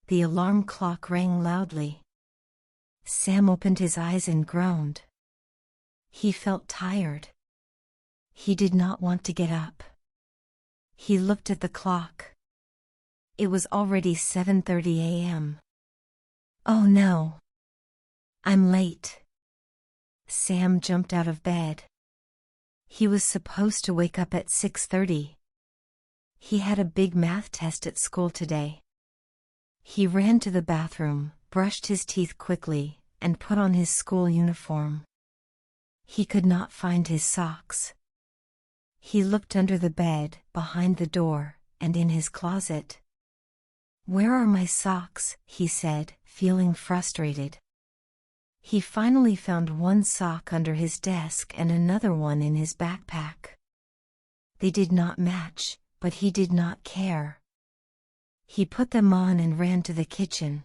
The alarm clock rang loudly. Sam opened his eyes and groaned. He felt tired. He did not want to get up. He looked at the clock. It was already 7:30 a.m. Oh no! I'm late. Sam jumped out of bed. He was supposed to wake up at 6:30. He had a big math test at school today. He ran to the bathroom, brushed his teeth quickly, and put on his school uniform. He could not find his socks. He looked under the bed, behind the door, and in his closet. "Where are my socks?" he said, feeling frustrated. He finally found one sock under his desk and another one in his backpack. They did not match, but he did not care. He put them on and ran to the kitchen.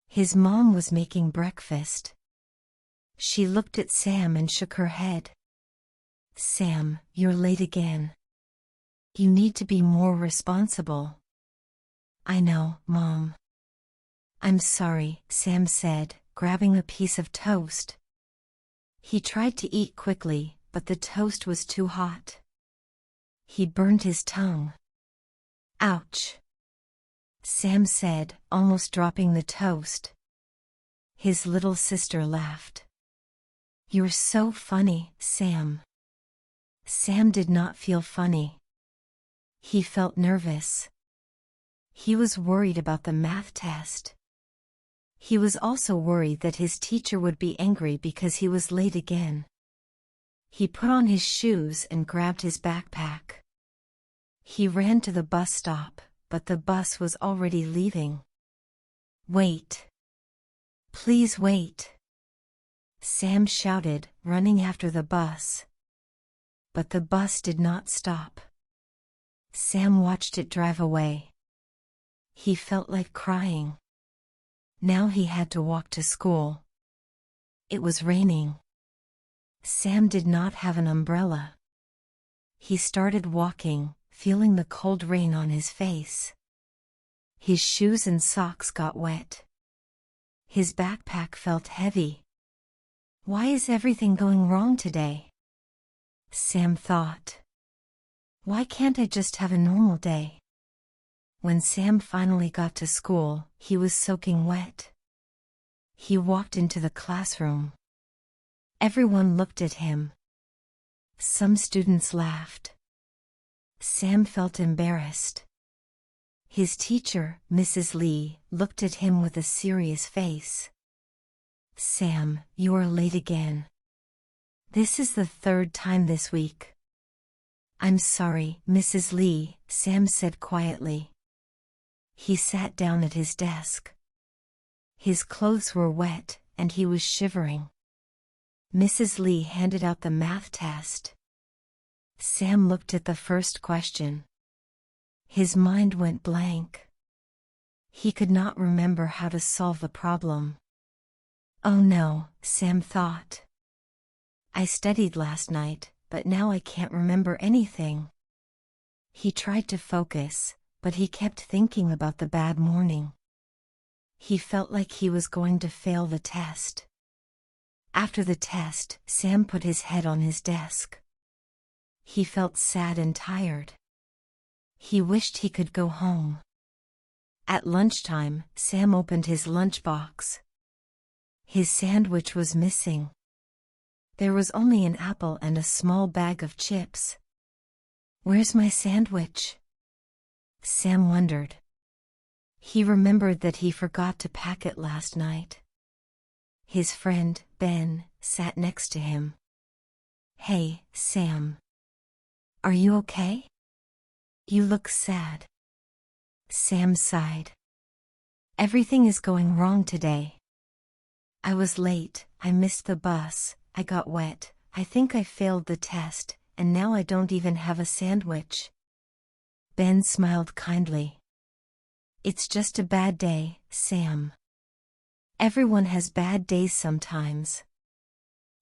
His mom was making breakfast. She looked at Sam and shook her head. "Sam, you're late again. You need to be more responsible." "I know, Mom." "I'm sorry," Sam said, grabbing a piece of toast. He tried to eat quickly, but the toast was too hot. He burned his tongue. "Ouch!" Sam said, almost dropping the toast. His little sister laughed. "You're so funny, Sam." Sam did not feel funny. He felt nervous. He was worried about the math test. He was also worried that his teacher would be angry because he was late again. He put on his shoes and grabbed his backpack. He ran to the bus stop, but the bus was already leaving. "Wait. Please wait," Sam shouted, running after the bus. But the bus did not stop. Sam watched it drive away. He felt like crying. Now he had to walk to school. It was raining. Sam did not have an umbrella. He started walking, feeling the cold rain on his face. His shoes and socks got wet. His backpack felt heavy. Why is everything going wrong today? Sam thought. Why can't I just have a normal day? When Sam finally got to school, he was soaking wet. He walked into the classroom. Everyone looked at him. Some students laughed. Sam felt embarrassed. His teacher, Mrs. Lee, looked at him with a serious face. "Sam, you are late again. This is the third time this week." "I'm sorry, Mrs. Lee," Sam said quietly. He sat down at his desk. His clothes were wet, and he was shivering. Mrs. Lee handed out the math test. Sam looked at the first question. His mind went blank. He could not remember how to solve the problem. Oh no, Sam thought. I studied last night, but now I can't remember anything. He tried to focus, but he kept thinking about the bad morning. He felt like he was going to fail the test. After the test, Sam put his head on his desk. He felt sad and tired. He wished he could go home. At lunchtime, Sam opened his lunchbox. His sandwich was missing. There was only an apple and a small bag of chips. "Where's my sandwich?" Sam wondered. He remembered that he forgot to pack it last night. His friend, Ben, sat next to him. "Hey, Sam. Are you okay? You look sad." Sam sighed. "Everything is going wrong today. I was late, I missed the bus, I got wet, I think I failed the test, and now I don't even have a sandwich." Ben smiled kindly. "It's just a bad day, Sam. Everyone has bad days sometimes."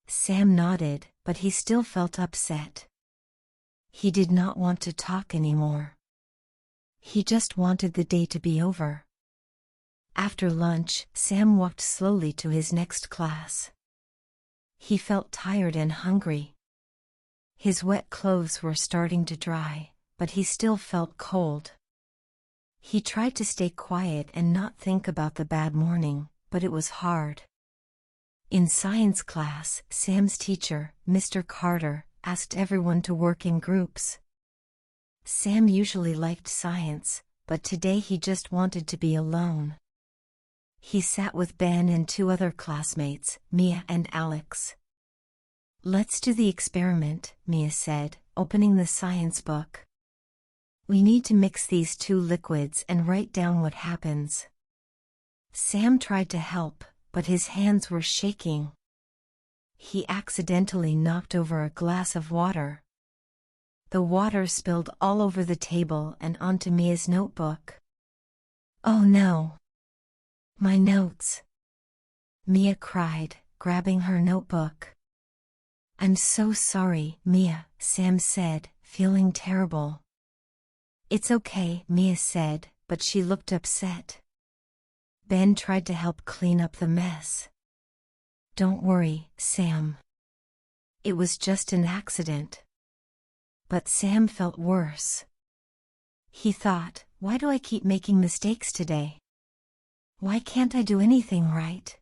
Sam nodded, but he still felt upset. He did not want to talk anymore. He just wanted the day to be over. After lunch, Sam walked slowly to his next class. He felt tired and hungry. His wet clothes were starting to dry, but he still felt cold. He tried to stay quiet and not think about the bad morning, but it was hard. In science class, Sam's teacher, Mr. Carter, asked everyone to work in groups. Sam usually liked science, but today he just wanted to be alone. He sat with Ben and two other classmates, Mia and Alex. "Let's do the experiment," Mia said, opening the science book. "We need to mix these two liquids and write down what happens." Sam tried to help, but his hands were shaking. He accidentally knocked over a glass of water. The water spilled all over the table and onto Mia's notebook. "Oh no! My notes!" Mia cried, grabbing her notebook. "I'm so sorry, Mia," Sam said, feeling terrible. "It's okay," Mia said, but she looked upset. Ben tried to help clean up the mess. "Don't worry, Sam. It was just an accident." But Sam felt worse. He thought, "Why do I keep making mistakes today? Why can't I do anything right?"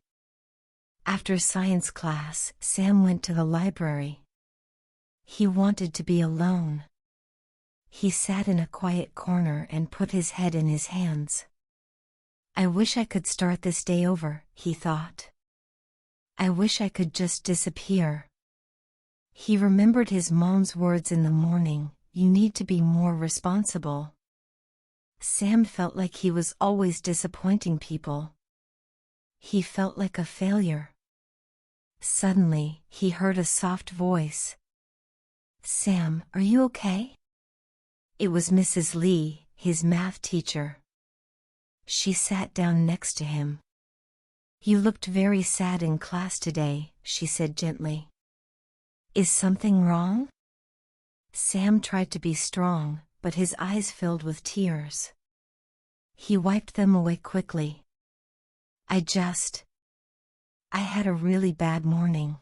After science class, Sam went to the library. He wanted to be alone. He sat in a quiet corner and put his head in his hands. "I wish I could start this day over," he thought. "I wish I could just disappear." He remembered his mom's words in the morning, "You need to be more responsible." Sam felt like he was always disappointing people. He felt like a failure. Suddenly, he heard a soft voice. "Sam, are you okay?" It was Mrs. Lee, his math teacher. She sat down next to him. "You looked very sad in class today," she said gently. "Is something wrong?" Sam tried to be strong, but his eyes filled with tears. He wiped them away quickly. I had a really bad morning.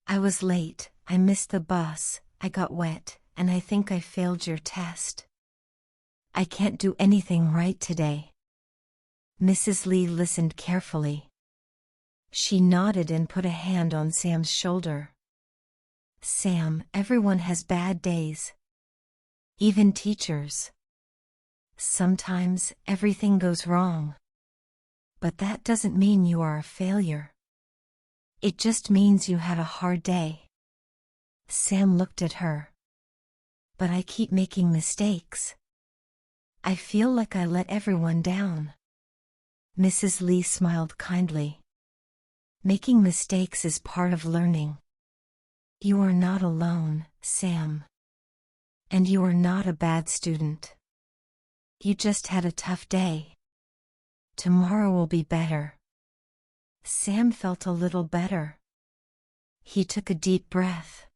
I was late, I missed the bus, I got wet, and I think I failed your test. I can't do anything right today." Mrs. Lee listened carefully. She nodded and put a hand on Sam's shoulder. "Sam, everyone has bad days. Even teachers. Sometimes, everything goes wrong. But that doesn't mean you are a failure. It just means you had a hard day." Sam looked at her. "But I keep making mistakes. I feel like I let everyone down." Mrs. Lee smiled kindly. "Making mistakes is part of learning. You are not alone, Sam. And you are not a bad student. You just had a tough day. Tomorrow will be better." Sam felt a little better. He took a deep breath.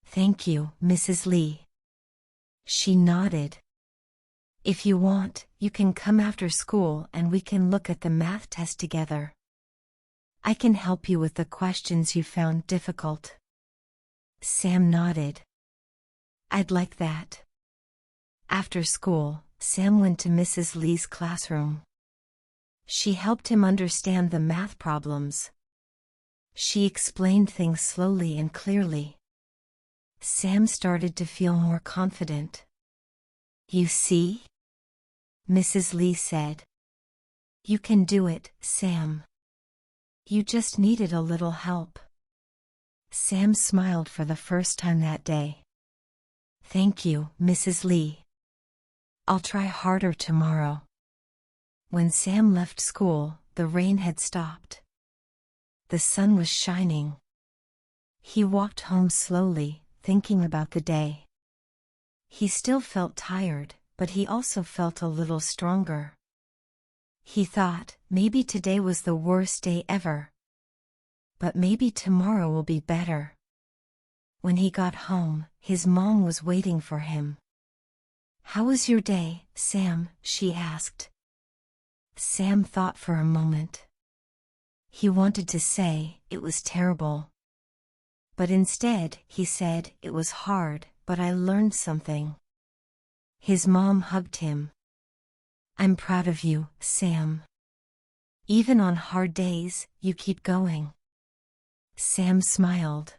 "Thank you, Mrs. Lee." She nodded. "If you want, you can come after school and we can look at the math test together. I can help you with the questions you found difficult." Sam nodded. "I'd like that." After school, Sam went to Mrs. Lee's classroom. She helped him understand the math problems. She explained things slowly and clearly. Sam started to feel more confident. "You see?" Mrs. Lee said. "You can do it, Sam. You just needed a little help." Sam smiled for the first time that day. "Thank you, Mrs. Lee. I'll try harder tomorrow." When Sam left school, the rain had stopped. The sun was shining. He walked home slowly, thinking about the day. He still felt tired, but he also felt a little stronger. He thought, maybe today was the worst day ever. But maybe tomorrow will be better. When he got home, his mom was waiting for him. "How was your day, Sam?" she asked. Sam thought for a moment. He wanted to say, it was terrible. But instead, he said, it was hard, but I learned something. His mom hugged him. I'm proud of you, Sam. Even on hard days, you keep going. Sam smiled.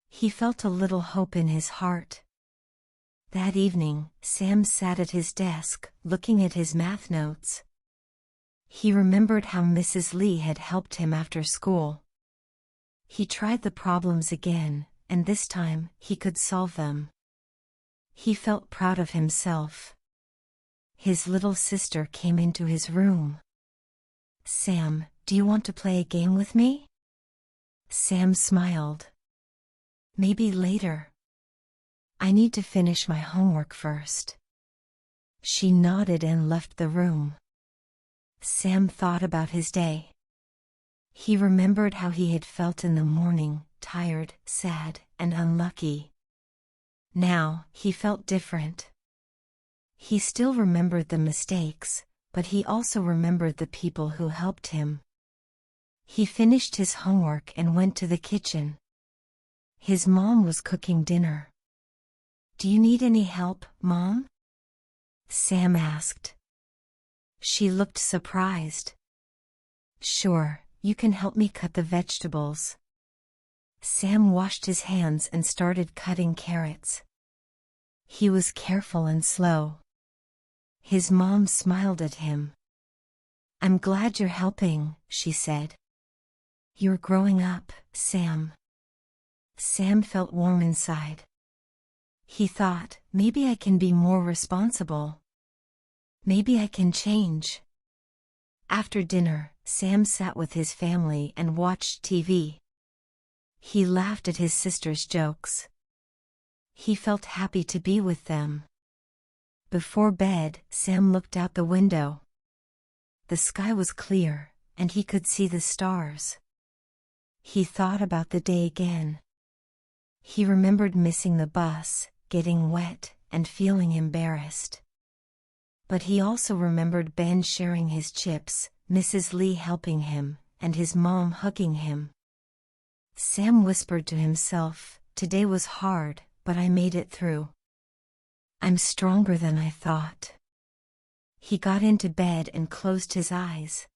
He felt a little hope in his heart. That evening, Sam sat at his desk, looking at his math notes. He remembered how Mrs. Lee had helped him after school. He tried the problems again, and this time, he could solve them. He felt proud of himself. His little sister came into his room. Sam, do you want to play a game with me? Sam smiled. Maybe later. I need to finish my homework first. She nodded and left the room. Sam thought about his day. He remembered how he had felt in the morning, tired, sad, and unlucky. Now, he felt different. He still remembered the mistakes, but he also remembered the people who helped him. He finished his homework and went to the kitchen. His mom was cooking dinner. Do you need any help, Mom? Sam asked. She looked surprised. Sure, you can help me cut the vegetables. Sam washed his hands and started cutting carrots. He was careful and slow. His mom smiled at him. I'm glad you're helping, she said. You're growing up, Sam. Sam felt warm inside. He thought, maybe I can be more responsible. Maybe I can change. After dinner, Sam sat with his family and watched TV. He laughed at his sister's jokes. He felt happy to be with them. Before bed, Sam looked out the window. The sky was clear, and he could see the stars. He thought about the day again. He remembered missing the bus, getting wet, and feeling embarrassed. But he also remembered Ben sharing his chips, Mrs. Lee helping him, and his mom hugging him. Sam whispered to himself, today was hard, but I made it through. I'm stronger than I thought. He got into bed and closed his eyes.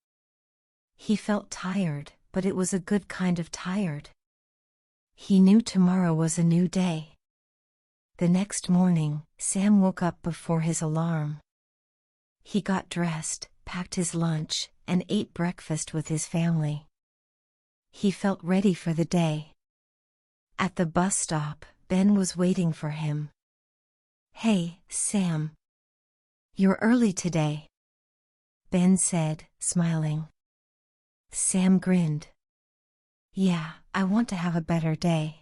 He felt tired, but it was a good kind of tired. He knew tomorrow was a new day. The next morning, Sam woke up before his alarm. He got dressed, packed his lunch, and ate breakfast with his family. He felt ready for the day. At the bus stop, Ben was waiting for him. Hey, Sam. You're early today, Ben said, smiling. Sam grinned. Yeah, I want to have a better day.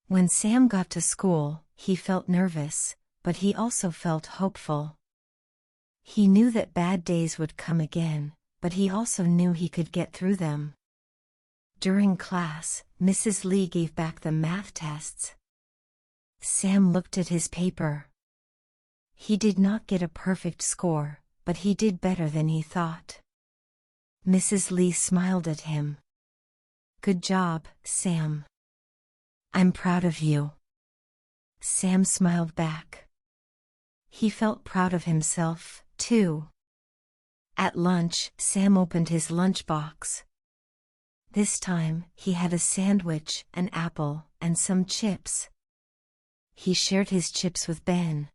When Sam got to school, he felt nervous, but he also felt hopeful. He knew that bad days would come again, but he also knew he could get through them. During class, Mrs. Lee gave back the math tests. Sam looked at his paper. He did not get a perfect score, but he did better than he thought. Mrs. Lee smiled at him. Good job, Sam. I'm proud of you. Sam smiled back. He felt proud of himself, too. At lunch, Sam opened his lunchbox. This time, he had a sandwich, an apple, and some chips. He shared his chips with Ben.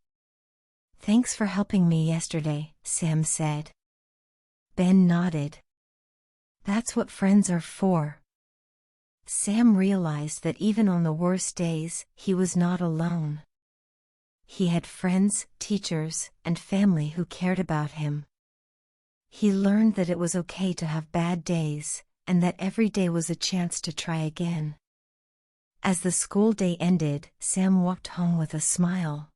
Thanks for helping me yesterday, Sam said. Ben nodded. That's what friends are for. Sam realized that even on the worst days, he was not alone. He had friends, teachers, and family who cared about him. He learned that it was okay to have bad days, and that every day was a chance to try again. As the school day ended, Sam walked home with a smile.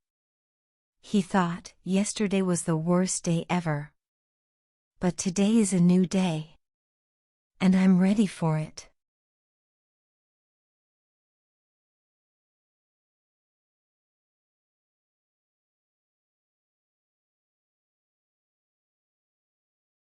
He thought, yesterday was the worst day ever. But today is a new day. And I'm ready for it.